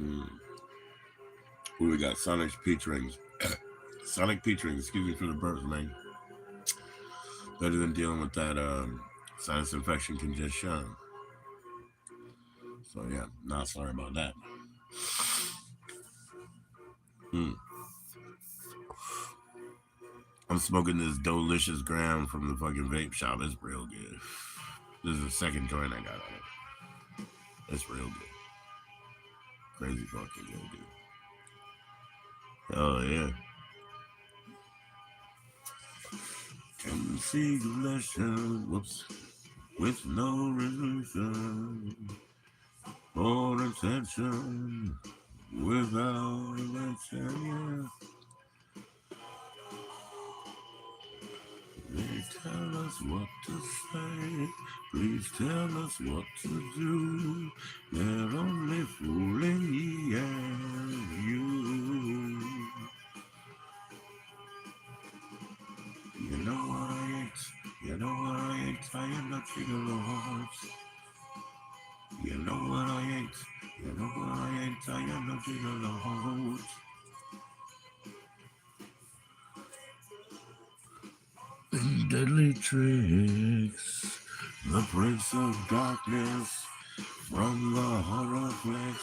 Mm. Who we got? Sonic peach rings. Sonic peach rings. Excuse me for the burps, man. Better than dealing with that sinus infection congestion. So yeah, not sorry about that. Mm. I'm smoking this delicious gram from the fucking vape shop. It's real good. This is the second joint I got on it. It's real good. Crazy fucking good, dude. Oh yeah. Can see delicious. Whoops. With no resolution or intention. Without intention, yeah. They tell us what to say. Please tell us what to do. They're only fooling me and you. You know what I ain't. You know what I ain't. I am not gigolo. You know what I ain't. You know what I ain't. I am not gigolo. Deadly tricks. The prince of darkness from the horror flex.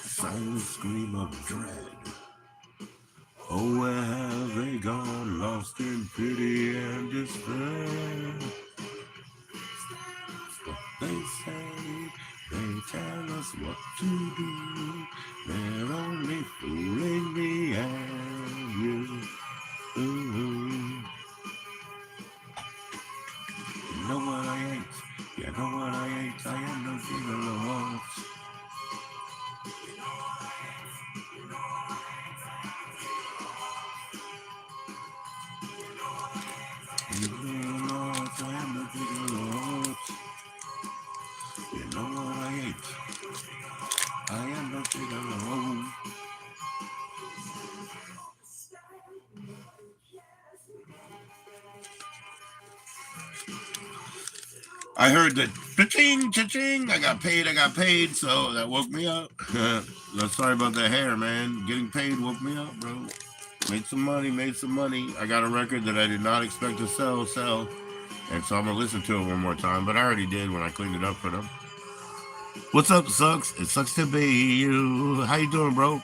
Silent scream of dread. Oh, where have they gone? Lost in pity and despair. What they say, they tell us what to do. They're only fooling me and you. Ooh. You know what I ain't. You know what I ain't. I am no gigolo. You know what I am no gigolo. You know what I ain't. I am no gigolo. I heard that cha-ching, cha-ching, I got paid, so that woke me up. No, sorry about the hair, man. Getting paid woke me up, bro. Made some money. I got a record that I did not expect to sell. And so I'm gonna listen to it one more time, but I already did when I cleaned it up for them. What's up, Sucks? It sucks to be you. How you doing, bro?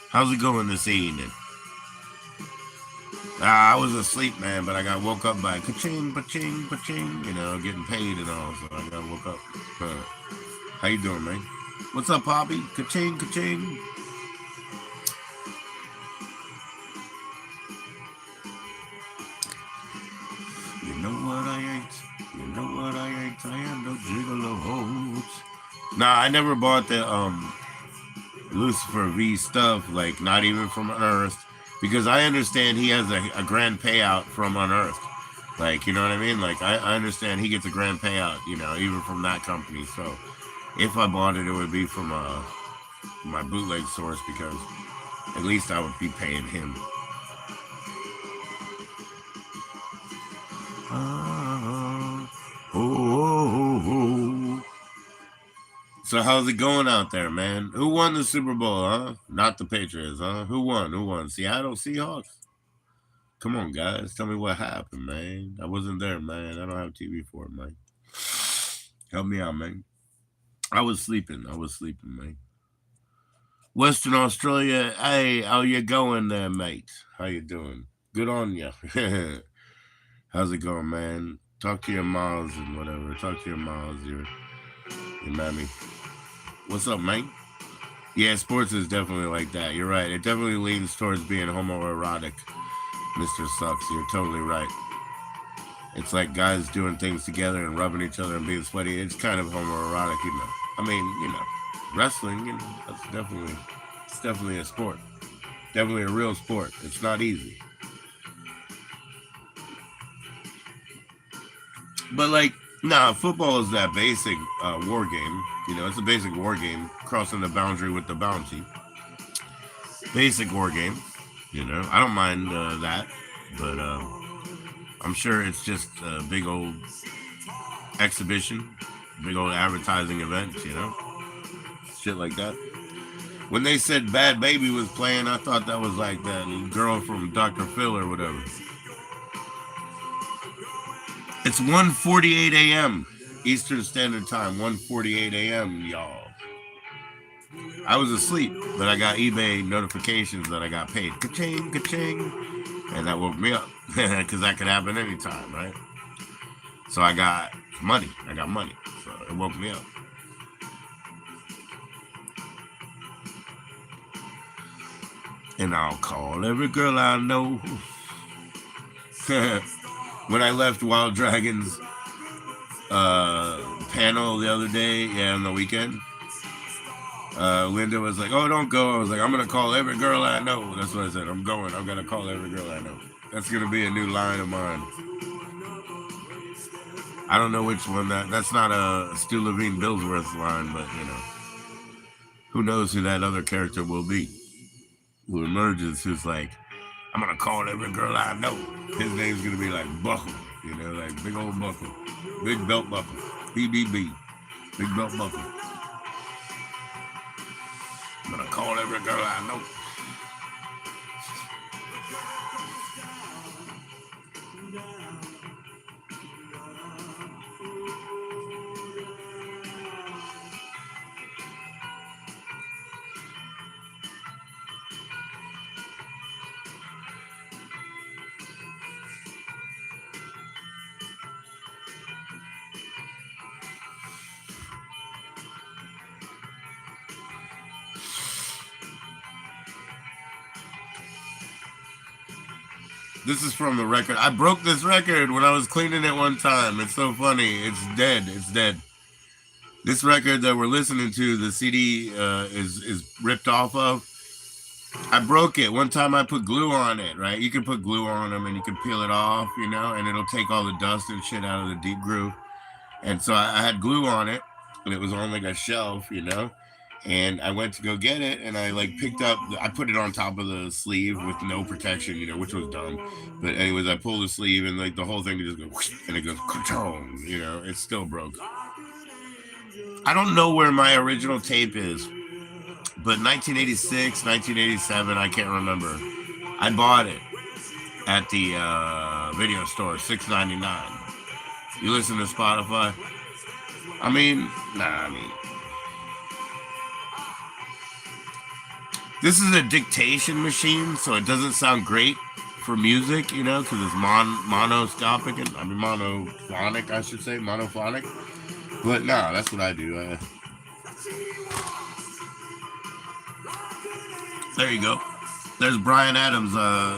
How's it going this evening? I was asleep, man, but I got woke up by ka-ching, pa-ching, pa-ching, getting paid and all, so I got woke up. How you doing, man? What's up, Poppy? Ka-ching, ka-ching. You know what I ain't. You know what I ain't. I am no gigolo. Nah, I never bought the Lucifer V stuff, like not even from Unearthed, because I understand he has a grand payout from Unearthed. Like, you know what I mean? Like, I understand he gets a grand payout, even from that company. So if I bought it, it would be from my bootleg source, because at least I would be paying him. So how's it going out there, man? Who won the Super Bowl, huh? Not the Patriots, huh? Who won? Seattle Seahawks? Come on, guys. Tell me what happened, man. I wasn't there, man. I don't have TV for it, man. Help me out, man. I was sleeping, man. Western Australia, hey, how you going there, mate? How you doing? Good on you. How's it going, man? Talk to your moms and whatever. Talk to your moms, your mammy. What's up, mate? Yeah, sports is definitely like that. You're right. It definitely leans towards being homoerotic, Mr. Sucks. You're totally right. It's like guys doing things together and rubbing each other and being sweaty. It's kind of homoerotic, I mean, wrestling, it's definitely a sport. Definitely a real sport. It's not easy. But like, nah, football is that basic war game. It's a basic war game, crossing the boundary with the bounty. Basic war game. I don't mind that, but I'm sure it's just a big old exhibition. Big old advertising events, shit like that. When they said Bad Baby was playing, I thought that was like that girl from Dr. Phil or whatever. It's 1:48 a.m. Eastern Standard Time, 1:48 a.m., y'all. I was asleep, but I got eBay notifications that I got paid. Ka-ching, ka-ching. And that woke me up because that could happen anytime, right? So I got money. So it woke me up. And I'll call every girl I know. When I left Wild Dragons panel the other day, on the weekend, Linda was like, "Oh, don't go." I was like, "I'm gonna call every girl I know." That's what I said. I'm going. I'm gonna call every girl I know. That's gonna be a new line of mine. I don't know which one that's not a Stu Levine Billsworth line, but who knows who that other character will be? Who emerges? Who's like, "I'm gonna call every girl I know." His name's gonna be like Buckle, like big old Buckle, big belt buckle, BBB, big belt buckle. I'm gonna call every girl I know. This is from the record. I broke this record when I was cleaning it one time. It's so funny. It's dead. It's dead. This record that we're listening to, the CD is ripped off of. I broke it. One time I put glue on it, right? You can put glue on them and you can peel it off, and it'll take all the dust and shit out of the deep groove. And so I had glue on it and it was on like a shelf, and I went to go get it and I like picked up, I put it on top of the sleeve with no protection, which was dumb. But anyways, I pulled the sleeve and like the whole thing just goes, and it goes, it's still broke. I don't know where my original tape is, but 1986, 1987, I can't remember. I bought it at the video store, $6.99. You listen to Spotify? This is a dictation machine, so it doesn't sound great for music, because it's monoscopic, monophonic, I should say, monophonic. But no, that's what I do. There you go. There's Bryan Adams,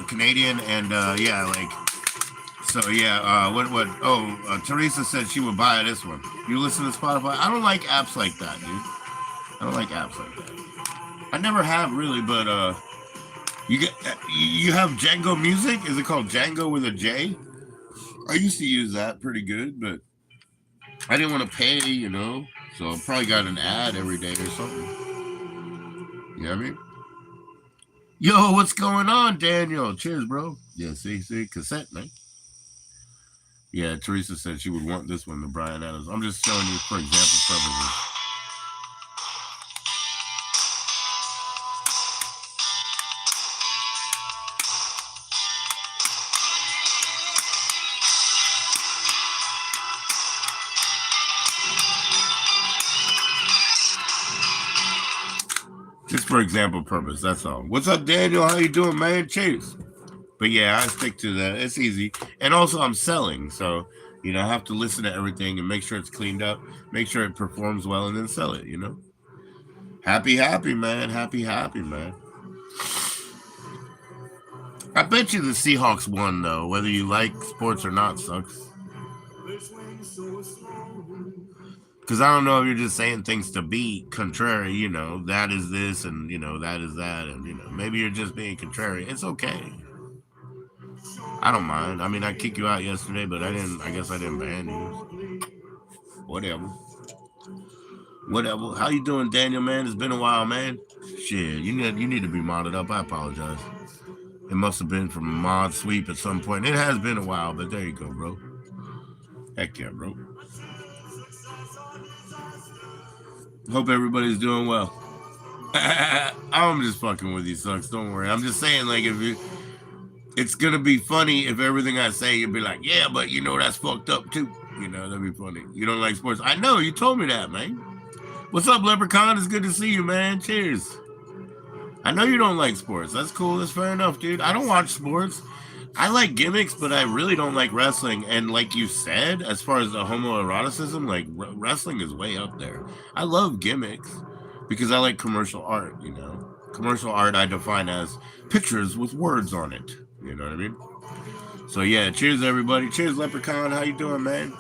Canadian, and Teresa said she would buy this one. You listen to Spotify? I don't like apps like that, dude. I don't like apps like that. I never have really, but you have Django Music? Is it called Django with a J? I used to use that pretty good, but I didn't want to pay, so I probably got an ad every day or something. You know what I mean? Yo, what's going on, Daniel? Cheers, bro. Yeah, see, cassette, man. Yeah, Teresa said she would want this one, the Bryan Adams. I'm just showing you for example purposes. Just for example purpose, that's all. What's up, Daniel? How you doing, man? Cheers. But yeah, I stick to that. It's easy. And also I'm selling, so I have to listen to everything and make sure it's cleaned up, make sure it performs well, and then sell it, Happy, man. Happy, man. I bet you the Seahawks won, though. Whether you like sports or not sucks. Because I don't know if you're just saying things to be contrary, that is this and, that is that. And, maybe you're just being contrary. It's okay. I don't mind. I kicked you out yesterday, but I guess I didn't ban you. Whatever. How you doing, Daniel, man? It's been a while, man. Shit, you need to be modded up. I apologize. It must have been from a mod sweep at some point. It has been a while, but there you go, bro. Heck yeah, bro. Hope everybody's doing well. I'm just fucking with you, Sucks. Don't worry. I'm just saying, like, if you, it's gonna be funny if everything I say, you'll be like, yeah, but you know that's fucked up too. You know, that'd be funny. You don't like sports? I know. You told me that, man. What's up, Leprechaun? It's good to see you, man. Cheers. I know you don't like sports. That's cool. That's fair enough, dude. I don't watch sports. I like gimmicks, but I really don't like wrestling. And like you said, as far as the homoeroticism, like wrestling is way up there. I love gimmicks because I like commercial art, you know. Commercial art I define as pictures with words on it. You know what I mean? So yeah, cheers everybody. Cheers, Leprechaun. How you doing, man?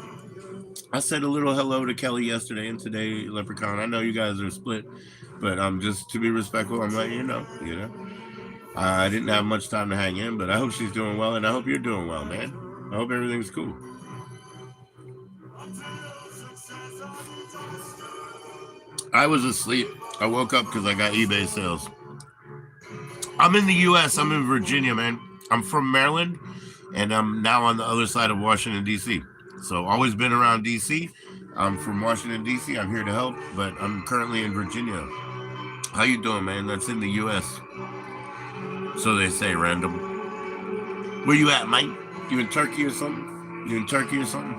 I said a little hello to Kelly yesterday and today, Leprechaun. I know you guys are split, but just to be respectful, I'm letting you know, you know. I didn't have much time to hang in, but I hope she's doing well, and I hope you're doing well, man. I hope everything's cool. I was asleep. I woke up because I got eBay sales. I'm in the U.S. I'm in Virginia, man. I'm from Maryland, and I'm now on the other side of Washington, D.C. So always been around D.C. I'm from Washington, D.C. I'm here to help, but I'm currently in Virginia. How you doing, man? That's in the U.S. So they say, random. Where you at, Mike? You in Turkey or something? You in Turkey or something?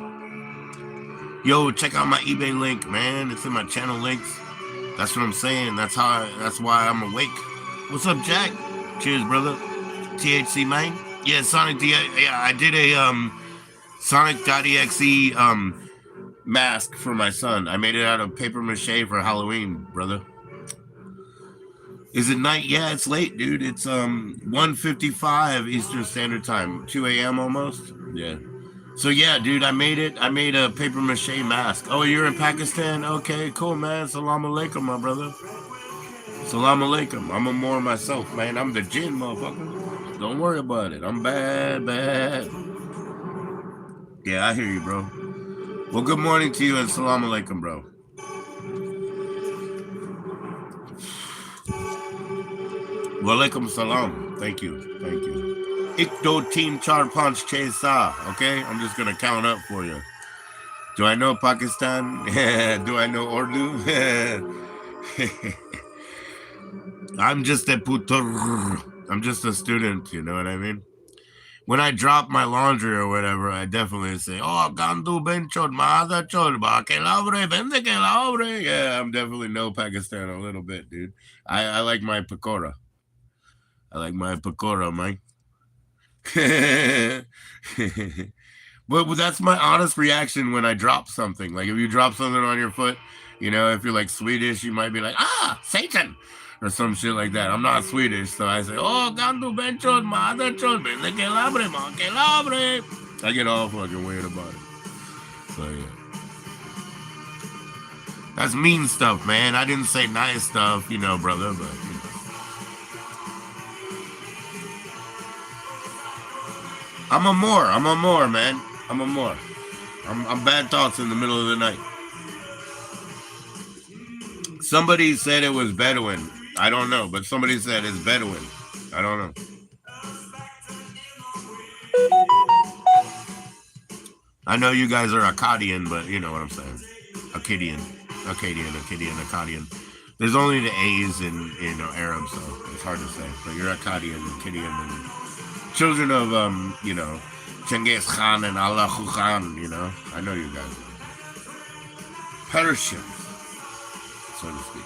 Yo, check out my eBay link, man. It's in my channel links. That's what I'm saying. That's why I'm awake. What's up, Jack? Cheers, brother. THC, man. Yeah, Sonic D. Yeah, I did a Sonic.exe mask for my son. I made it out of paper mache for Halloween, brother. Is it night? Yeah, it's late, dude. It's 1:55 Eastern Standard Time, 2 a.m. almost. Yeah. So yeah, dude, I made it. I made a paper mache mask. Oh, you're in Pakistan? Okay, cool, man. Salam alaikum, my brother. Salam alaikum. I'm a more myself, man. I'm the jinn, motherfucker. Don't worry about it. I'm bad, bad. Yeah, I hear you, bro. Well, good morning to you and salam alaikum, bro. Walaikum salam. Thank you. Thank you. Ik do teen char panch che sa. Okay? I'm just going to count up for you. Do I know Pakistan? Do I know Urdu? I'm just a putur. I'm just a student, you know what I mean? When I drop my laundry or whatever, I definitely say, oh, gandu benchod, mother chod, ba ke labre, vende ke labre. Yeah, I'm definitely no Pakistan a little bit, dude. I like my pakora. I like my pakora, Mike. But that's my honest reaction when I drop something. Like if you drop something on your foot, you know, if you're like Swedish, you might be like, ah, Satan, or some shit like that. I'm not Swedish, so I say, oh, gandu benchod, mother chod, vende ke labre, ma ke labre. I get all fucking weird about it. So yeah. That's mean stuff, man. I didn't say nice stuff, you know, brother, but you know. I'm a more, man. I'm a more. I'm bad thoughts in the middle of the night. Somebody said it was Bedouin. I don't know, but somebody said it's Bedouin. I don't know. I know you guys are Akkadian, but you know what I'm saying. Akkadian. There's only the A's in Arab, so it's hard to say. But you're Akkadian, Akkadian, and children of you know, Genghis Khan and Allah Khan. You know, I know you guys. Persians, so to speak.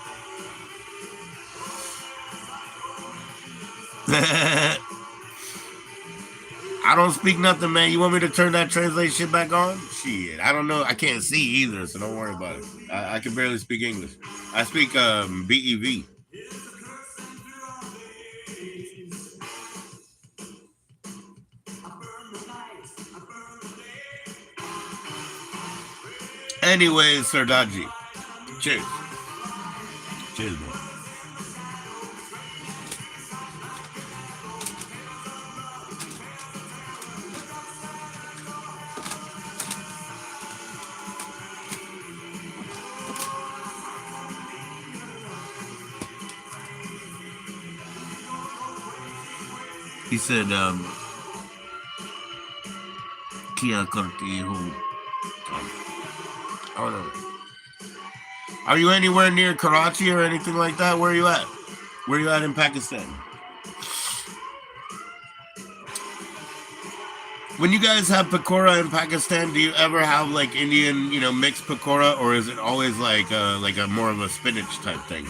I don't speak nothing, man. You want me to turn that translation shit back on? Shit, I don't know. I can't see either, so don't worry about it. I can barely speak English. I speak BEV. Anyways, Sardaji. Cheers. Cheers, bro. He said, Kia करती हो. I don't know. Are you anywhere near Karachi or anything like that? Where are you at? Where are you at in Pakistan? When you guys have pakora in Pakistan, do you ever have like Indian, mixed pakora, or is it always like a more of a spinach type thing?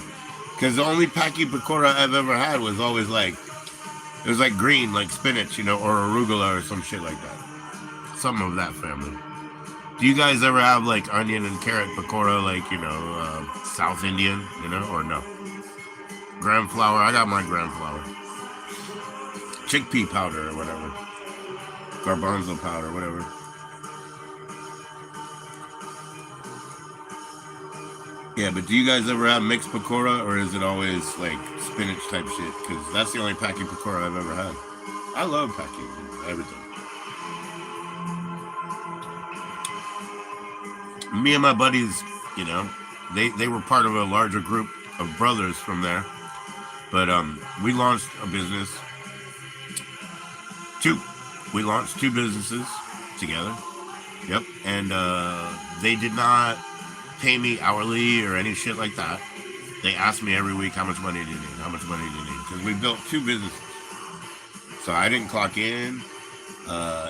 Because the only Paki pakora I've ever had was always like it was like green, like spinach, or arugula or some shit like that, something of that family. Do you guys ever have like onion and carrot pakora, like South Indian, or no? Gram flour. I got my gram flour, chickpea powder or whatever, garbanzo powder, whatever. Yeah, but do you guys ever have mixed pakora, or is it always like spinach type shit? Because that's the only paki pakora I've ever had. I love paki, everything. Me and my buddies, you know, they were part of a larger group of brothers from there. But we launched a business. Two. We launched two businesses together. Yep. And they did not pay me hourly or any shit like that. They asked me every week, how much money do you need? How much money do you need? Because we built two businesses. So I didn't clock in.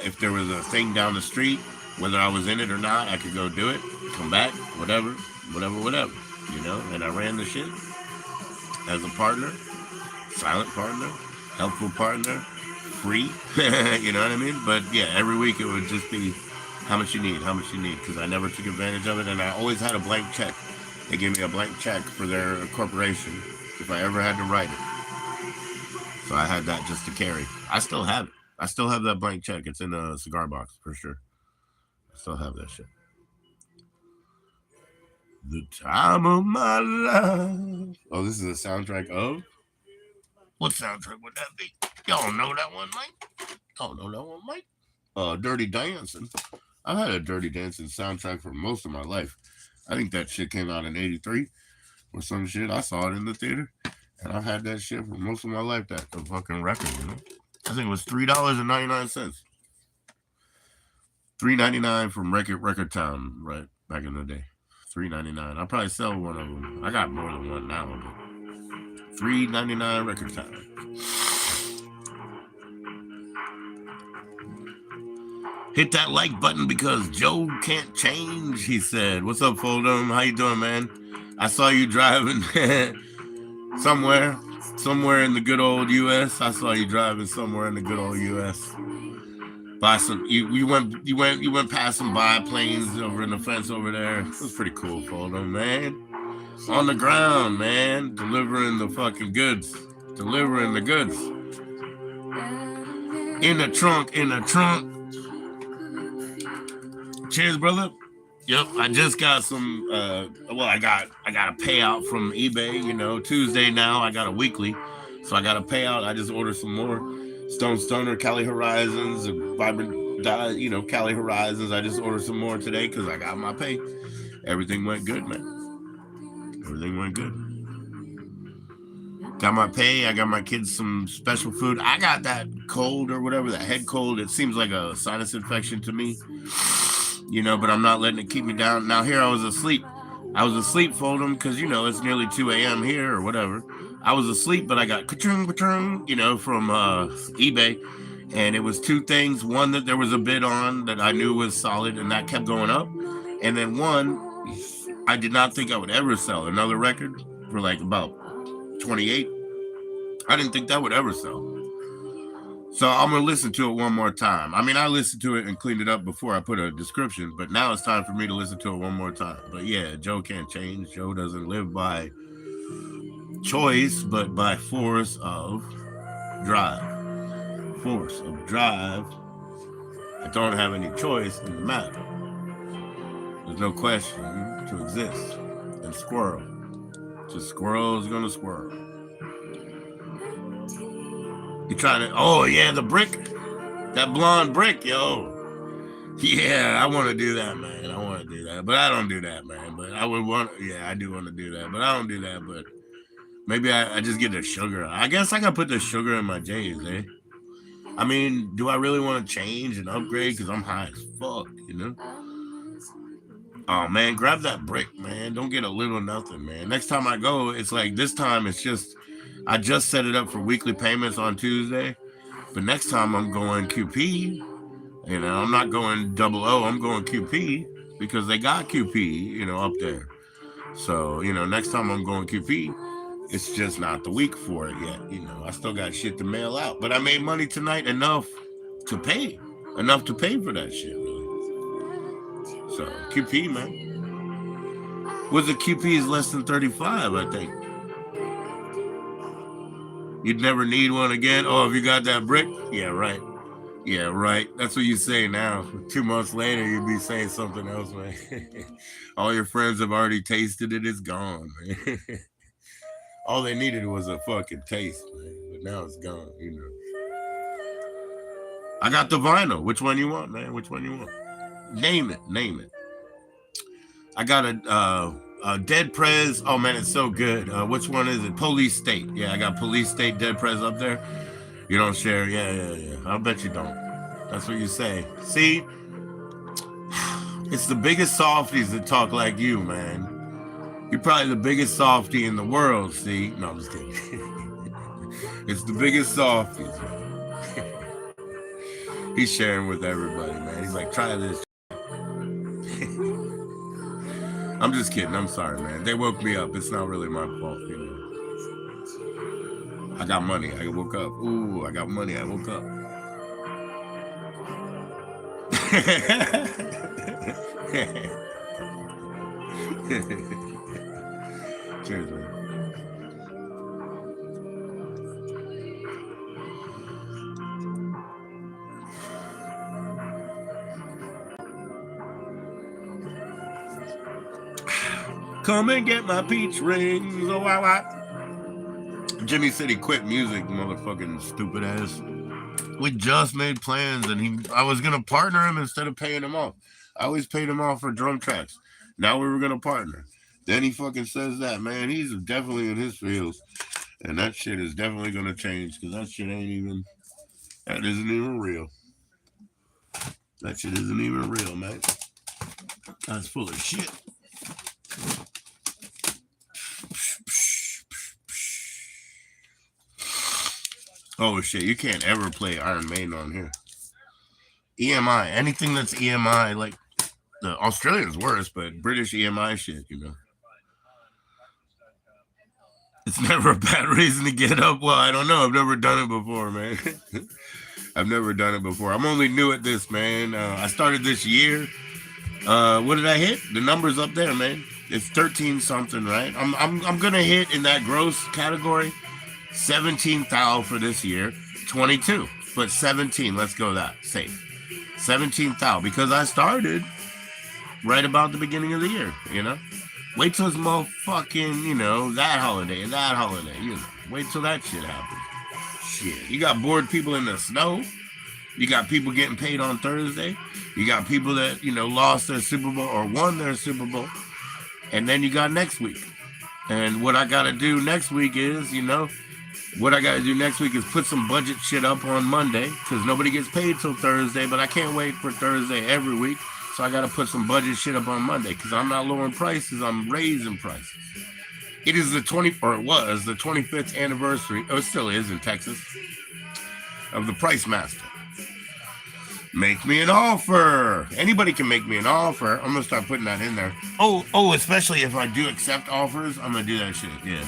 If there was a thing down the street, whether I was in it or not, I could go do it, come back, whatever. And I ran the shit as a partner, silent partner, helpful partner, free, you know what I mean? But yeah, every week it would just be how much you need, because I never took advantage of it, and I always had a blank check. They gave me a blank check for their corporation if I ever had to write it. So I had that just to carry. I still have it. I still have that blank check. It's in a cigar box for sure. I still have that shit. The time of my life. Oh, this is a soundtrack of? What soundtrack would that be? Y'all know that one, Mike? Y'all know that one, Mike? Dirty Dancing. I've had a Dirty Dancing soundtrack for most of my life. I think that shit came out in '83 or some shit. I saw it in the theater, and I've had that shit for most of my life. That the fucking record, I think it was $3.99. $3.99 from Record Town, right back in the day. $3.99. I'll probably sell one of them. I got more than one now, but $3.99 Record Town. Hit that like button because Joe can't change, he said. What's up, Foldum? How you doing, man? I saw you driving somewhere in the good old U.S. I saw you driving somewhere in the good old U.S. By some, you went past some biplanes over in the fence over there. It was pretty cool, Foldum, man. On the ground, man, delivering the fucking goods, delivering the goods. In the trunk. Cheers, brother. Yep, I just got some. I got a payout from eBay. Tuesday now. I got a weekly, so I got a payout. I just ordered some more Stone Stoner Cali Horizons, Vibrant, Cali Horizons. I just ordered some more today because I got my pay. Everything went good, man. Everything went good. Got my pay. I got my kids some special food. I got that cold or whatever, that head cold. It seems like a sinus infection to me. But I'm not letting it keep me down. Now here I was asleep, Fold'em, because it's nearly 2 a.m. here or whatever. I was asleep, but I got from eBay, and it was two things. One, that there was a bid on that I knew was solid, and that kept going up. And then one, I did not think I would ever sell another record for like about 28. I didn't think that would ever sell. So I'm going to listen to it one more time. I mean, I listened to it and cleaned it up before I put a description, but now it's time for me to listen to it one more time. But yeah, Joe can't change. Joe doesn't live by choice, but by force of drive. Force of drive. I don't have any choice in the matter. There's no question to exist. And squirrel. Just squirrel's going to squirrel. You trying to? Oh yeah, the brick, that blonde brick, yo. Yeah, I want to do that, man. I want to do that, but I don't do that, man. But I would want. Yeah, I do want to do that, but I don't do that. But maybe I just get the sugar. I guess I gotta put the sugar in my J's, eh? I mean, do I really want to change and upgrade? Because I'm high as fuck, Oh man, grab that brick, man. Don't get a little nothing, man. Next time I go, it's like this time it's just I just set it up for weekly payments on Tuesday. But next time I'm going QP. I'm not going double O. I'm going QP because they got QP, up there. So, next time I'm going QP, it's just not the week for it yet. I still got shit to mail out. But I made money tonight to pay. Enough to pay for that shit, really. So, QP, man. Was the QP is less than 35, I think. You'd never need one again. Oh, if you got that brick? Yeah, right. Yeah, right. That's what you say now. 2 months later, you'd be saying something else, man. All your friends have already tasted it. It's gone, man. All they needed was a fucking taste, man. But now it's gone. I got the vinyl. Which one you want, man? Which one you want? Name it. Name it. I got a Dead Prez. Oh, man, it's so good. Which one is it? Police State. Yeah, I got Police State Dead Prez up there. You don't share? Yeah. I bet you don't. That's what you say. See? It's the biggest softies that talk like you, man. You're probably the biggest softie in the world, see? No, I'm just kidding. It's the biggest softies, man. He's sharing with everybody, man. He's like, try this. I'm just kidding. I'm sorry, man. They woke me up. It's not really my fault, I got money. I woke up. Ooh, I got money. I woke up. Cheers, man. Come and get my peach rings. Oh, wow. Jimmy said he quit music, motherfucking stupid ass. We just made plans, and I was gonna partner him instead of paying him off. I always paid him off for drum tracks. Now we were gonna partner. Then he fucking says that, man. He's definitely in his feels, and that shit is definitely gonna change because that shit that isn't even real. That shit isn't even real, man. That's full of shit. Oh shit, you can't ever play Iron Maiden on here. EMI, anything that's EMI, like the Australian's worse, but British EMI shit, It's never a bad reason to get up. Well, I don't know. I've never done it before, man. I've never done it before. I'm only new at this, man. I started this year. What did I hit? The number's up there, man. It's 13 something, right? I'm gonna hit in that gross category 17,000 for this year, 22, but 17. Let's go that safe. 17,000 because I started right about the beginning of the year. Wait till it's motherfucking that holiday and that holiday. Wait till that shit happens. Shit, you got bored people in the snow. You got people getting paid on Thursday. You got people that lost their Super Bowl or won their Super Bowl, and then you got next week. And what I gotta do next week is, put some budget shit up on Monday because nobody gets paid till Thursday. But I can't wait for Thursday every week, so I gotta put some budget shit up on Monday because I'm not lowering prices. I'm raising prices. It is it was the 25th anniversary. Oh, it still is in Texas of the Price Master. Make me an offer. Anybody can make me an offer. I'm gonna start putting that in there. Oh, especially if I do accept offers, I'm gonna do that shit. Yeah.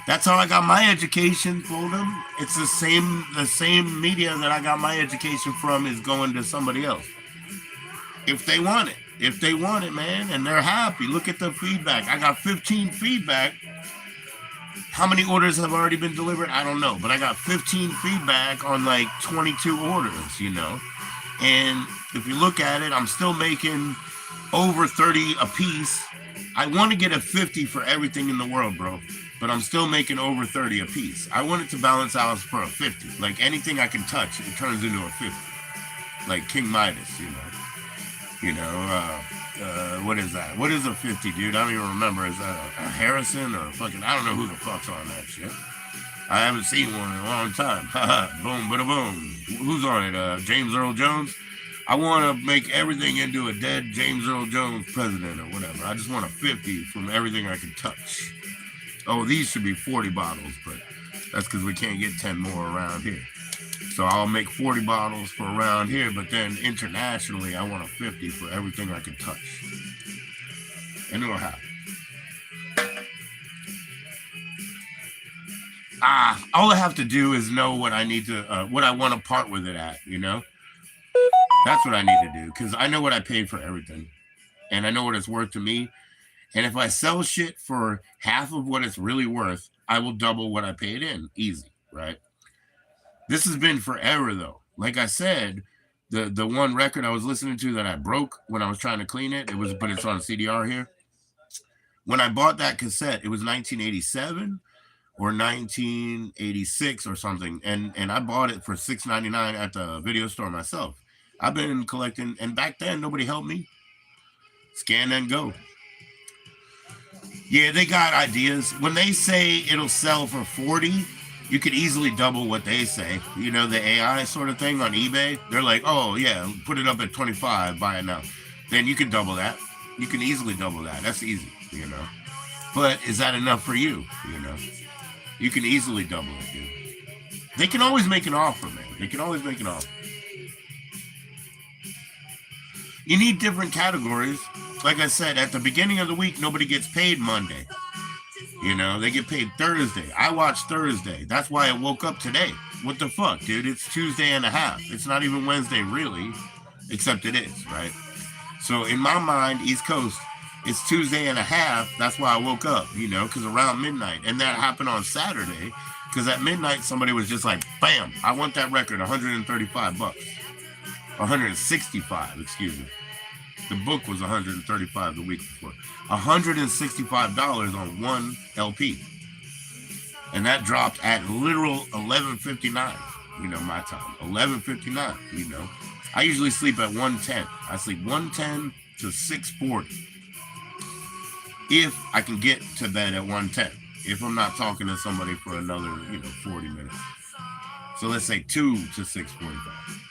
That's how I got my education, Foldem. It's the same media that I got my education from is going to somebody else. If they want it, man, and they're happy. Look at the feedback. I got 15 feedback. How many orders have already been delivered? I don't know, but I got 15 feedback on like 22 orders, And if you look at it, I'm still making over 30 a piece. I want to get a 50 for everything in the world, bro, but I'm still making over 30 a piece. I want it to balance out for a 50. Like anything I can touch, it turns into a 50. Like King Midas, what is that? What is a 50, dude? I don't even remember. Is that a Harrison or fucking? I don't know who the fuck's on that shit. I haven't seen one in a long time. Boom, bada boom. Who's on it? James Earl Jones. I want to make everything into a dead James Earl Jones president or whatever. I just want a 50 from everything I can touch. Oh, these should be 40 bottles, but that's because we can't get 10 more around here. So I'll make 40 bottles for around here, but then internationally, I want a 50 for everything I can touch. And it'll happen. All I have to do is know what I need to, what I want to part with it at, you know? That's what I need to do, because I know what I paid for everything. And I know what it's worth to me. And if I sell shit for half of what it's really worth, I will double what I paid in. Easy, right? This has been forever, though. Like I said, the one record I was listening to that I broke when I was trying to clean it, but it's on CDR here. When I bought that cassette, it was 1987 or 1986 or something, and I bought it for $6.99 at the video store myself. I've been collecting, and back then nobody helped me. Scan and go. Yeah, they got ideas. When they say it'll sell for 40, you could easily double what they say. You know, the AI sort of thing on eBay. They're like, oh yeah, put it up at 25, buy it now. Then you can double that. You can easily double that. That's easy, you know. But is that enough for you? You know, you can easily double it, dude. They can always make an offer, man. They can always make an offer. You need different categories. Like I said, at the beginning of the week, nobody gets paid Monday. You know, they get paid Thursday. I watch Thursday. That's why I woke up today. What the fuck, dude? It's Tuesday and a half. It's not even Wednesday, really, except it is, right? So in my mind, East Coast, it's Tuesday and a half. That's why I woke up, you know, because around midnight. And that happened on Saturday, because at midnight, somebody was just like, bam, I want that record, $135. 165, excuse me. The book was $135 the week before. $165 on one LP. And that dropped at literal 11:59, you know, my time. 11:59, you know. I usually sleep at 1:10. I sleep 1:10 to 6:40. If I can get to bed at 1:10. If I'm not talking to somebody for another, 40 minutes. So let's say 2 to 6:45.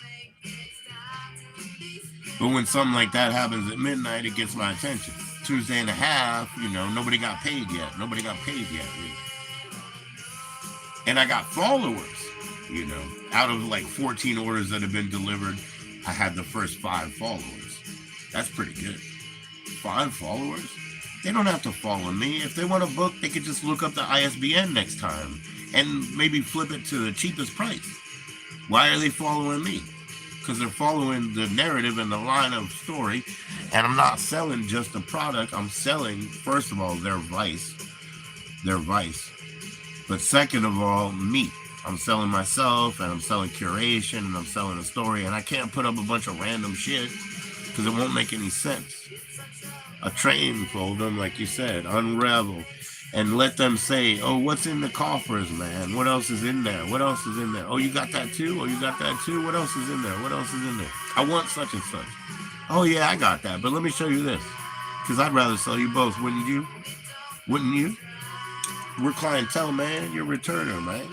But when something like that happens at midnight, it gets my attention. Tuesday and a half, nobody got paid yet. Really. And I got followers, out of like 14 orders that have been delivered, I had the first 5 followers. That's pretty good. 5 followers? They don't have to follow me. If they want a book, they could just look up the ISBN next time and maybe flip it to the cheapest price. Why are they following me? Because they're following the narrative and the line of story, and I'm not selling just a product. I'm selling, first of all, their vice, but second of all, me. I'm selling myself, and I'm selling curation, and I'm selling a story, and I can't put up a bunch of random shit because it won't make any sense. A train fold them, like you said, unravel, and let them say, oh, what's in the coffers, man? What else is in there? What else is in there? Oh, you got that too? Oh, you got that too? What else is in there? What else is in there? I want such and such. Oh, yeah, I got that, but let me show you this. Because I'd rather sell you both, wouldn't you? Wouldn't you? We're clientele, man. You're a returner, man.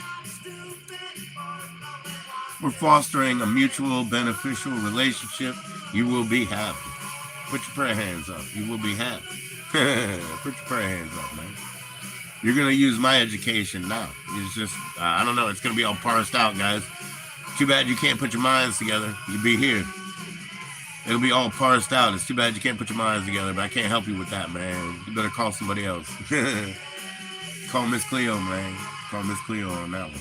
We're fostering a mutual beneficial relationship. You will be happy. Put your prayer hands up. You will be happy. Put your prayer hands up, man. You're going to use my education now. It's just, I don't know. It's going to be all parsed out, guys. Too bad you can't put your minds together. You'll be here. It'll be all parsed out. It's too bad you can't put your minds together, but I can't help you with that, man. You better call somebody else. Call Miss Cleo, man. Call Miss Cleo on that one.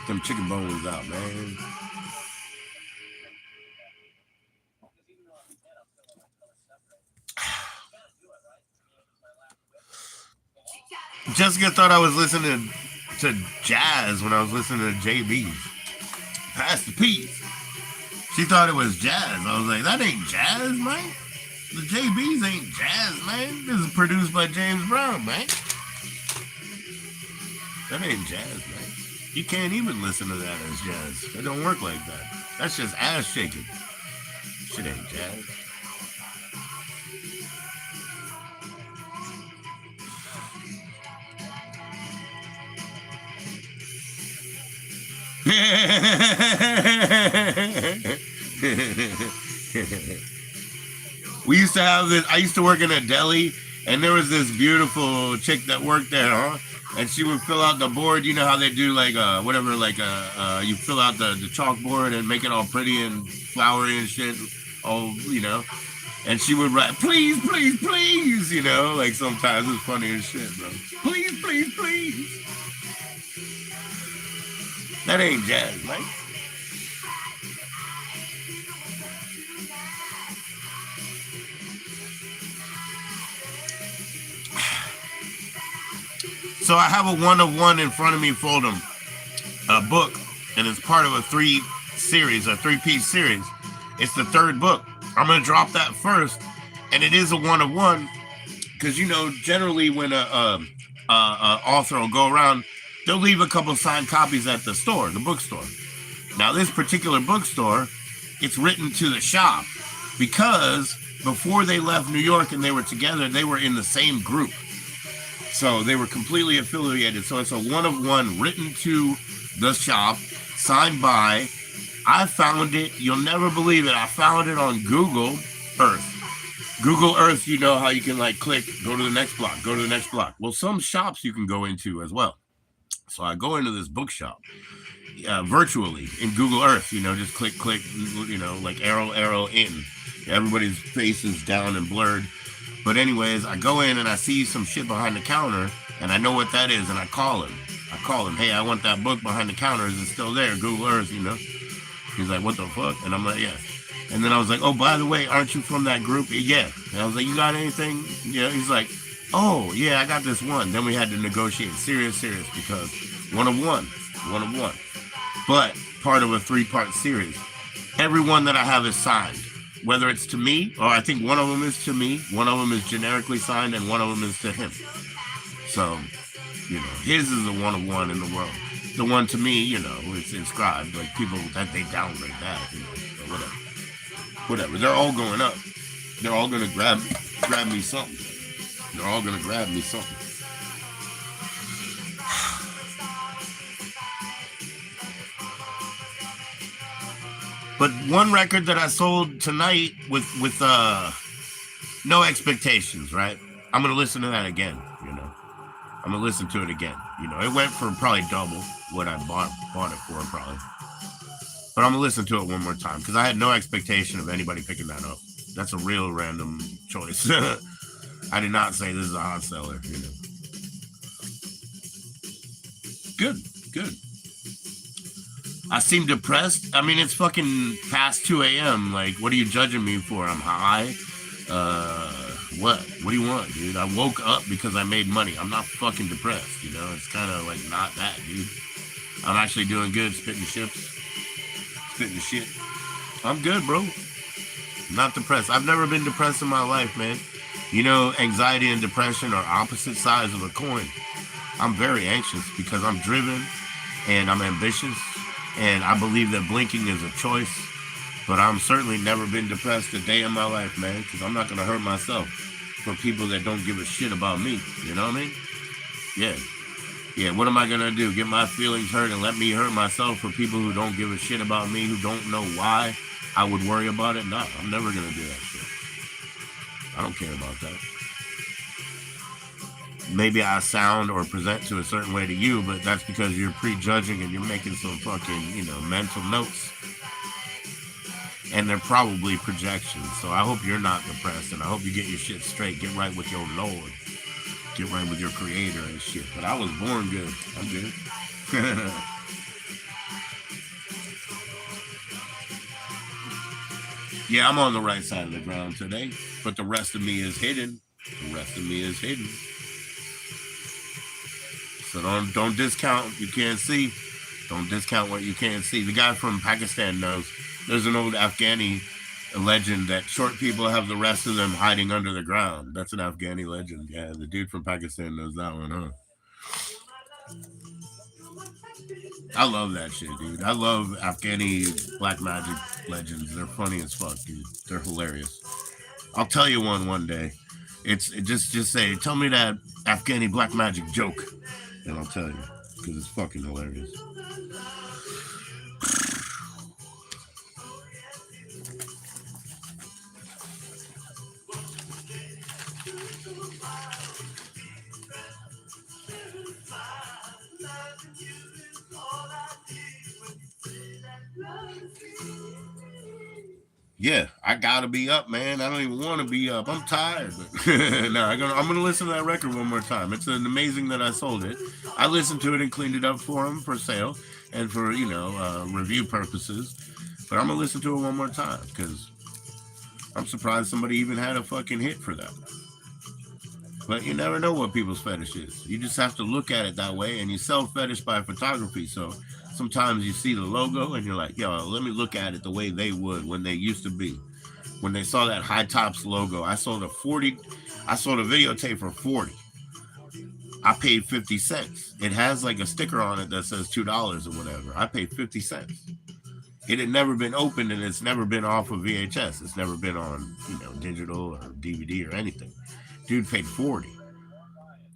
Get them chicken bones out, man. Jessica thought I was listening to jazz when I was listening to JB. Pass the piece. She thought it was jazz. I was like, that ain't jazz, man. The JBs ain't jazz, man. This is produced by James Brown, man. That ain't jazz, man. You can't even listen to that as jazz. It don't work like that. That's just ass shaking. Shit ain't jazz. to have this. I used to work in a deli, and there was this beautiful chick that worked there, huh? And she would fill out the board. You know how they do like whatever, like you fill out the chalkboard and make it all pretty and flowery and shit. Oh, you know. And she would write, please, please, please. You know, like sometimes it's funny as shit, bro. Please, please, please. That ain't jazz, Mike. So I have a one of one in front of me, Fold'em, a book, and it's part of a three-piece series. It's the third book. I'm gonna drop that first, and it is a one of one, because you know generally when a author will go around, they'll leave a couple signed copies at the store, the bookstore. Now this particular bookstore, it's written to the shop because before they left New York and they were together, they were in the same group. So they were completely affiliated. So it's a one of one written to the shop, signed by. I found it. You'll never believe it. I found it on Google Earth. Google Earth, you know how you can like click, go to the next block, go to the next block. Well, some shops you can go into as well. So I go into this bookshop virtually in Google Earth, you know, just click, you know, like arrow in. Everybody's face is down and blurred. But anyways, I go in and I see some shit behind the counter, and I know what that is, and I call him. Hey, I want that book behind the counter. Is it still there? Google Earth, you know? He's like, what the fuck? And I'm like, yeah. And then I was like, oh, by the way, aren't you from that group? Yeah. And I was like, you got anything? Yeah. He's like, oh, yeah, I got this one. Then we had to negotiate serious, because one of one. But part of a 3-part series. Every one that I have is signed. Whether it's to me, or I think one of them is to me, one of them is generically signed, and one of them is to him. So, you know, his is the one of one in the world. The one to me, you know, it's inscribed. Like people that they downgrade that, you know, or whatever. They're all going up. They're all gonna grab me something. They're all gonna grab me something. But one record that I sold tonight with no expectations, right? I'm gonna listen to that again, you know. I'm gonna listen to it again. You know, it went for probably double what I bought it for, probably. But I'm gonna listen to it one more time because I had no expectation of anybody picking that up. That's a real random choice. I did not say this is a hot seller, you know. Good. I seem depressed. I mean, it's fucking past 2 a.m. Like, what are you judging me for? I'm high. What? What do you want, dude? I woke up because I made money. I'm not fucking depressed, you know? It's kind of like not that, dude. I'm actually doing good, spitting shit. I'm good, bro. I'm not depressed. I've never been depressed in my life, man. You know, anxiety and depression are opposite sides of a coin. I'm very anxious because I'm driven and I'm ambitious. And I believe that blinking is a choice. But I'm certainly never been depressed a day in my life, man. Because I'm not going to hurt myself for people that don't give a shit about me. You know what I mean? Yeah, what am I going to do? Get my feelings hurt and let me hurt myself for people who don't give a shit about me, who don't know why I would worry about it? No, I'm never going to do that shit. I don't care about that. Maybe I sound or present to a certain way to you, but that's because you're prejudging and you're making some fucking, you know, mental notes. And they're probably projections. So I hope you're not depressed, and I hope you get your shit straight. Get right with your Lord. Get right with your creator and shit. But I was born good. I'm good. Yeah, I'm on the right side of the ground today, but the rest of me is hidden. So don't discount what you can't see. Don't discount what you can't see. The guy from Pakistan knows. There's an old Afghani legend that short people have the rest of them hiding under the ground. That's an Afghani legend. Yeah, the dude from Pakistan knows that one, huh? I love that shit, dude. I love Afghani black magic legends. They're funny as fuck, dude. They're hilarious. I'll tell you one day. It's just say, tell me that Afghani black magic joke, and I'll tell you because it's fucking hilarious. Yeah, I gotta be up, man. I don't even want to be up. I'm tired. But no, I'm gonna listen to that record one more time. It's amazing that I sold it. I listened to it and cleaned it up for him for sale and for review purposes. But I'm gonna listen to it one more time because I'm surprised somebody even had a fucking hit for that. But you never know what people's fetish is. You just have to look at it that way, and you sell fetish by photography. So sometimes you see the logo and you're like, yo, let me look at it the way they would when they used to be. When they saw that High Tops logo, I sold a videotape for 40. I paid 50 cents. It has like a sticker on it that says $2 or whatever. I paid 50 cents. It had never been opened and it's never been off of VHS. It's never been on, digital or DVD or anything. Dude paid 40.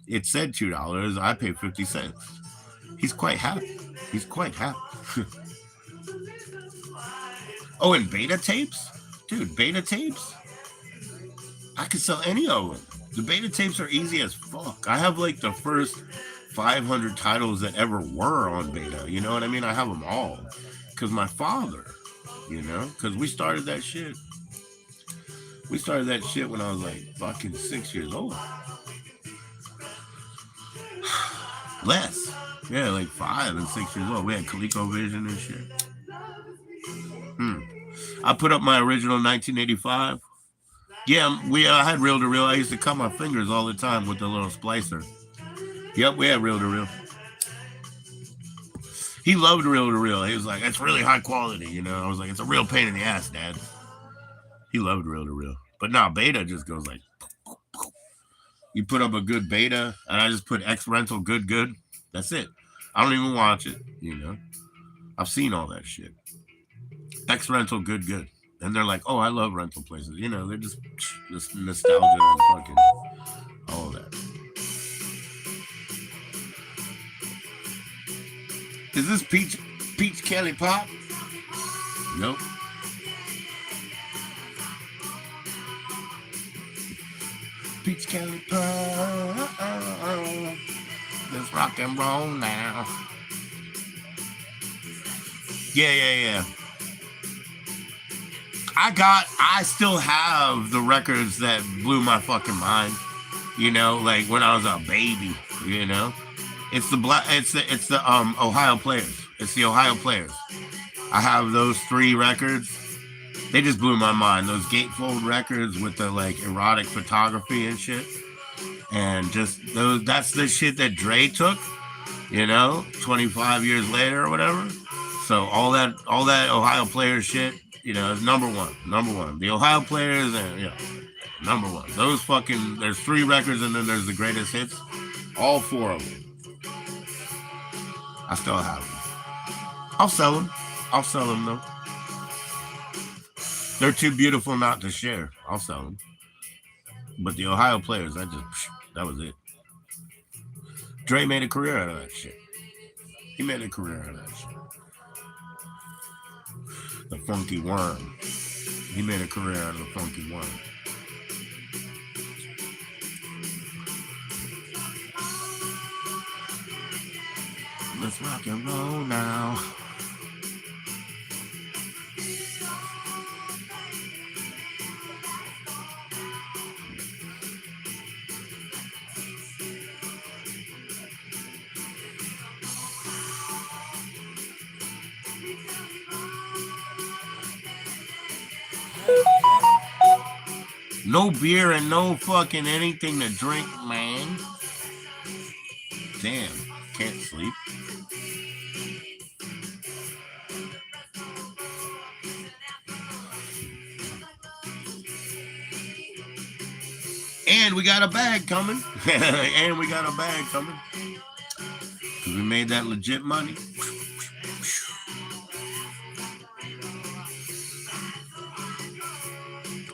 It said $2. I paid 50 cents. He's quite happy. He's quite happy. Oh, and beta tapes? Dude, beta tapes? I could sell any of them. The beta tapes are easy as fuck. I have like the first 500 titles that ever were on beta. You know what I mean? I have them all. Because my father, because we started that shit. We started that shit when I was like fucking 6 years old. Less. Yeah, like 5 and 6 years old. We had ColecoVision and shit. I put up my original 1985. Yeah, I had reel to reel. I used to cut my fingers all the time with the little splicer. Yep, we had reel to reel. He loved reel to reel. He was like, "It's really high quality," I was like, "It's a real pain in the ass, Dad." He loved reel to reel. But now beta just goes like, you put up a good beta, and I just put X rental good. That's it. I don't even watch it. I've seen all that shit. X rental good. And they're like, "Oh, I love rental places." They're just nostalgia and fucking all of that. Is this Peach Kelly Pop? Nope. Peach Kelly Pop. Let's rock and roll now. Yeah. I still have the records that blew my fucking mind. Like when I was a baby. It's the Ohio Players. It's the Ohio Players. I have those 3 records. They just blew my mind. Those gatefold records with the like erotic photography and shit. And just that's the shit that Dre took, 25 years later or whatever. So all that Ohio Players shit, is number one. The Ohio Players and number one. Those fucking, there's 3 records and then there's the greatest hits. All 4 of them. I still have them. I'll sell them though. They're too beautiful not to share. I'll sell them. But the Ohio Players, that was it. Dre made a career out of that shit. He made a career out of that shit. The Funky Worm. He made a career out of the Funky Worm. Let's rock and roll now. No beer and no fucking anything to drink, man. Damn, can't sleep. And we got a bag coming. Because we made that legit money.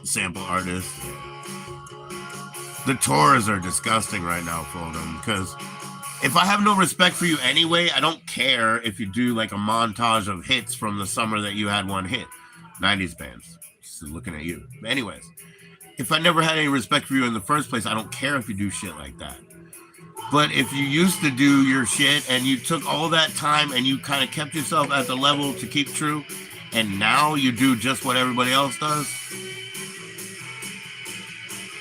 Sample artists. The tours are disgusting right now for them because if I have no respect for you anyway, I don't care if you do like a montage of hits from the summer that you had one hit. 90s bands. Just looking at you. But anyways, if I never had any respect for you in the first place, I don't care if you do shit like that. But if you used to do your shit and you took all that time and you kind of kept yourself at the level to keep true, and now you do just what everybody else does,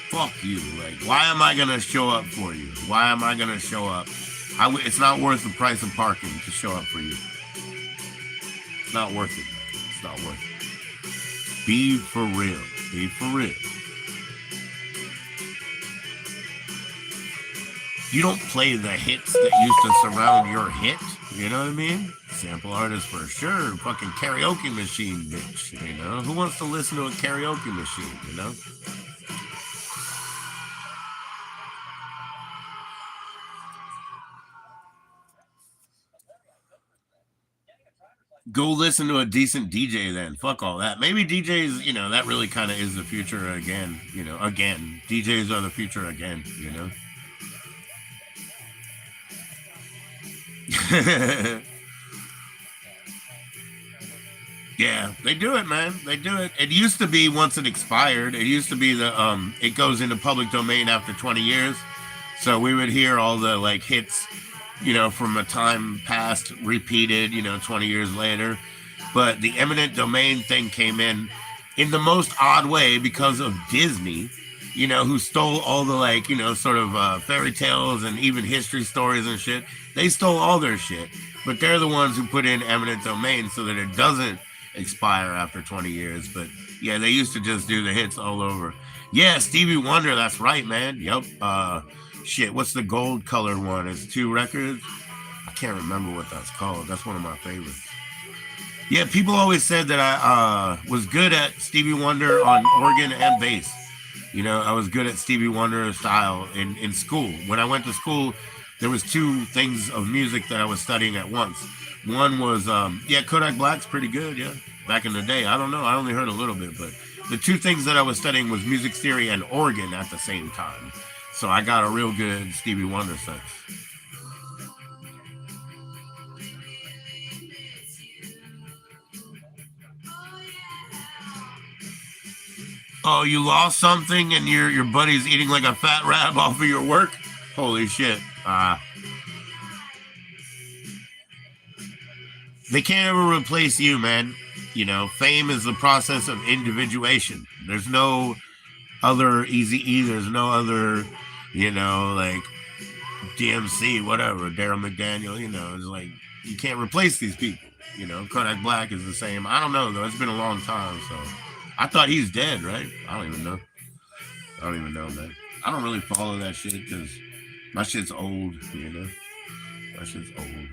fuck you. Like, why am I gonna show up for you? Why am I gonna show up? It's not worth the price of parking to show up for you. It's not worth it, man. It's not worth it. Be for real. Be for real. You don't play the hits that used to surround your hit. You know what I mean? Sample artist for sure. Fucking karaoke machine, bitch. You know? Who wants to listen to a karaoke machine, you know? Go listen to a decent DJ then. Fuck all that. Maybe DJs, you know, that really kind of is the future again. You know, again. DJs are the future again, you know? Yeah, they do it, man. They do it. It used to be once it expired. It used to be it goes into public domain after 20 years. So we would hear all the like hits, you know, from a time past repeated, you know, 20 years later. But the eminent domain thing came in the most odd way because of Disney, you know, who stole all the like, you know, sort of fairy tales and even history stories and shit. They stole all their shit, but they're the ones who put in eminent domain so that it doesn't expire after 20 years. But yeah, they used to just do the hits all over. Yeah, Stevie Wonder, that's right, man. Yep. Shit, what's the gold colored one? It's 2 records. I can't remember what that's called. That's one of my favorites. Yeah, people always said that I was good at Stevie Wonder on organ and bass. You know, I was good at Stevie Wonder style in school. When I went to school, there was 2 things of music that I was studying at once. One was, yeah, Kodak Black's pretty good, yeah. Back in the day, I don't know, I only heard a little bit, but the 2 things that I was studying was music theory and organ at the same time. So I got a real good Stevie Wonder sense. Oh, you lost something and your buddy's eating like a fat rat off of your work? Holy shit. They can't ever replace you, man. You know, fame is the process of individuation. There's no other Easy E. There's no other, you know, like DMC, whatever, Daryl McDaniel. You know, it's like you can't replace these people. You know, Kodak Black is the same. I don't know though. It's been a long time, so I thought he's dead, right? I don't even know. I don't even know, man. I don't really follow that shit because my shit's old. You know, my shit's old.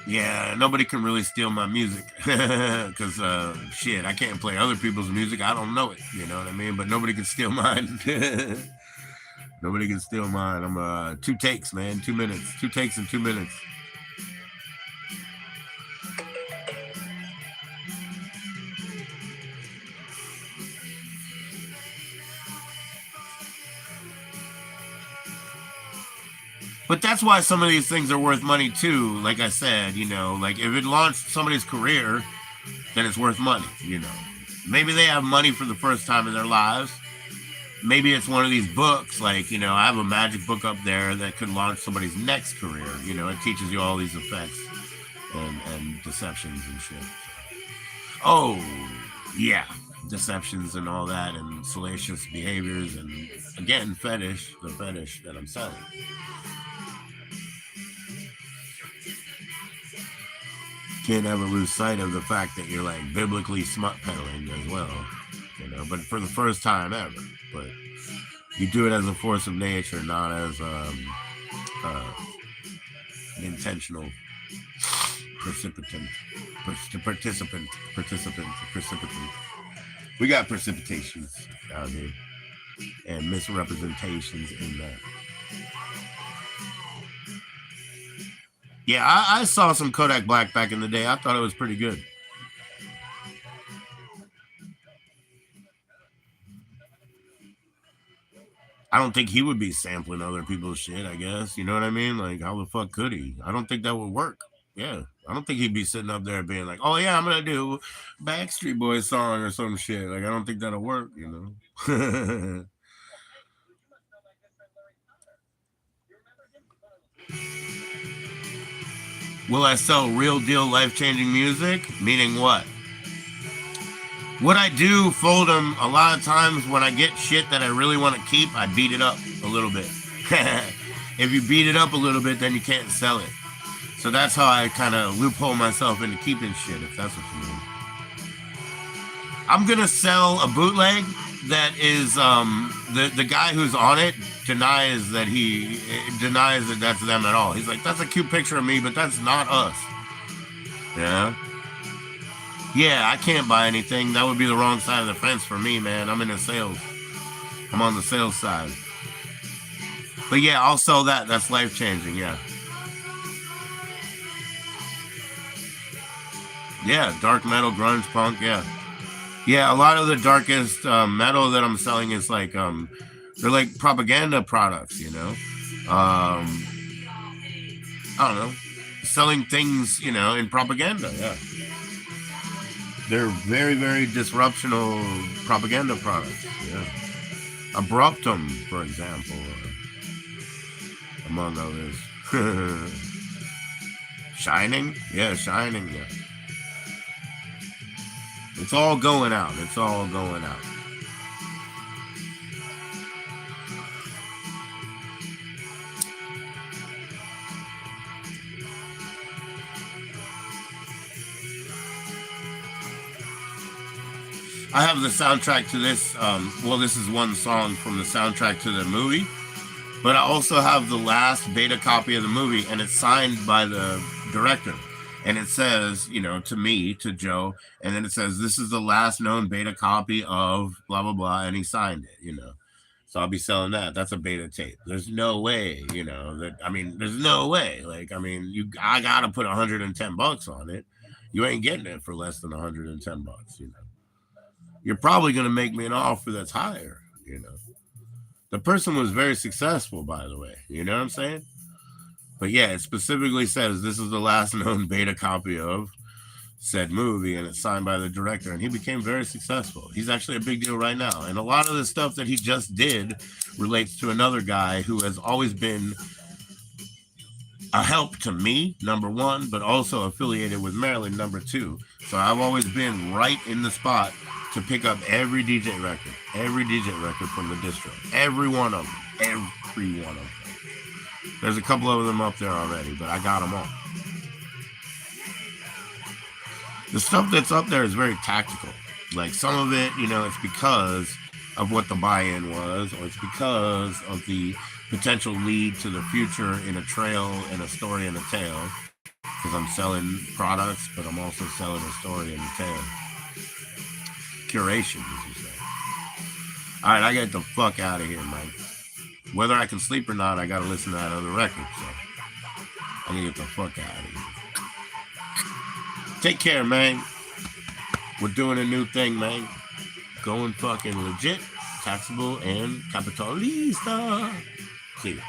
Yeah, nobody can really steal my music because shit, I can't play other people's music. I don't know it. You know what I mean? But nobody can steal mine. Nobody can steal mine. I'm 2 takes, man. 2 minutes. 2 takes in 2 minutes. But that's why some of these things are worth money too. Like I said, you know, like if it launched somebody's career, then it's worth money. You know, maybe they have money for the first time in their lives. Maybe it's one of these books, like, you know, I have a magic book up there that could launch somebody's next career. You know, it teaches you all these effects and deceptions and shit. Oh, yeah, deceptions and all that, and salacious behaviors, and again, the fetish that I'm selling. Can't ever lose sight of the fact that you're like biblically smut peddling as well, you know, but for the first time ever. But you do it as a force of nature, not as uh, an intentional precipitant, precipitant. We got precipitations out here and misrepresentations in that. Yeah, I saw some Kodak Black back in the day. I thought it was pretty good. I don't think he would be sampling other people's shit, I guess. You know what I mean? Like, how the fuck could he? I don't think that would work. Yeah, I don't think he'd be sitting up there being like, "Oh yeah, I'm gonna do Backstreet Boys song or some shit." Like, I don't think that'll work, you know. Will I sell real deal life changing music? Meaning what? What I do, Fold'em, a lot of times when I get shit that I really want to keep, I beat it up a little bit. If you beat it up a little bit, then you can't sell it. So that's how I kind of loophole myself into keeping shit, if that's what you mean. I'm gonna sell a bootleg that is the guy who's on it denies that that's them at all. He's like, that's a cute picture of me, but that's not us. Yeah. Yeah, I can't buy anything. That would be the wrong side of the fence for me, man. I'm in the sales. I'm on the sales side. But yeah, I'll sell that. That's life changing. Yeah. Yeah, dark metal, grunge, punk. Yeah. Yeah, a lot of the darkest metal that I'm selling is like they're like propaganda products, you know. I don't know, selling things, you know, in propaganda. Yeah, they're very, very disruptional propaganda products. Yeah, Abruptum, for example, among others. Shining, yeah, Shining, yeah. It's all going out. It's all going out. I have the soundtrack to this. Well, this is one song from the soundtrack to the movie, but I also have the last beta copy of the movie, and it's signed by the director. And it says, you know, to me, to Joe, and then it says, this is the last known beta copy of blah, blah, blah, and he signed it, you know. So I'll be selling that. That's a beta tape. There's no way, you know, there's no way. Like, I mean, I got to put $110 on it. You ain't getting it for less than $110, you know. You're probably going to make me an offer that's higher, you know. The person was very successful, by the way. You know what I'm saying? But yeah, it specifically says this is the last known beta copy of said movie, and it's signed by the director, and he became very successful. He's actually a big deal right now. And a lot of the stuff that he just did relates to another guy who has always been a help to me, number one, but also affiliated with Maryland, number two. So I've always been right in the spot to pick up every DJ record from the distro. Every one of them. Every one of them. There's a couple of them up there already, but I got them all. The stuff that's up there is very tactical. Like some of it, you know, it's because of what the buy-in was, or it's because of the potential lead to the future in a trail and a story and a tale. Because I'm selling products, but I'm also selling a story and a tale. Curation, as you say. All right, I get the fuck out of here, man. Whether I can sleep or not, I gotta listen to that other record. So I'm gonna get the fuck out of here. Take care, man. We're doing a new thing, man. Going fucking legit, taxable, and capitalista. See you.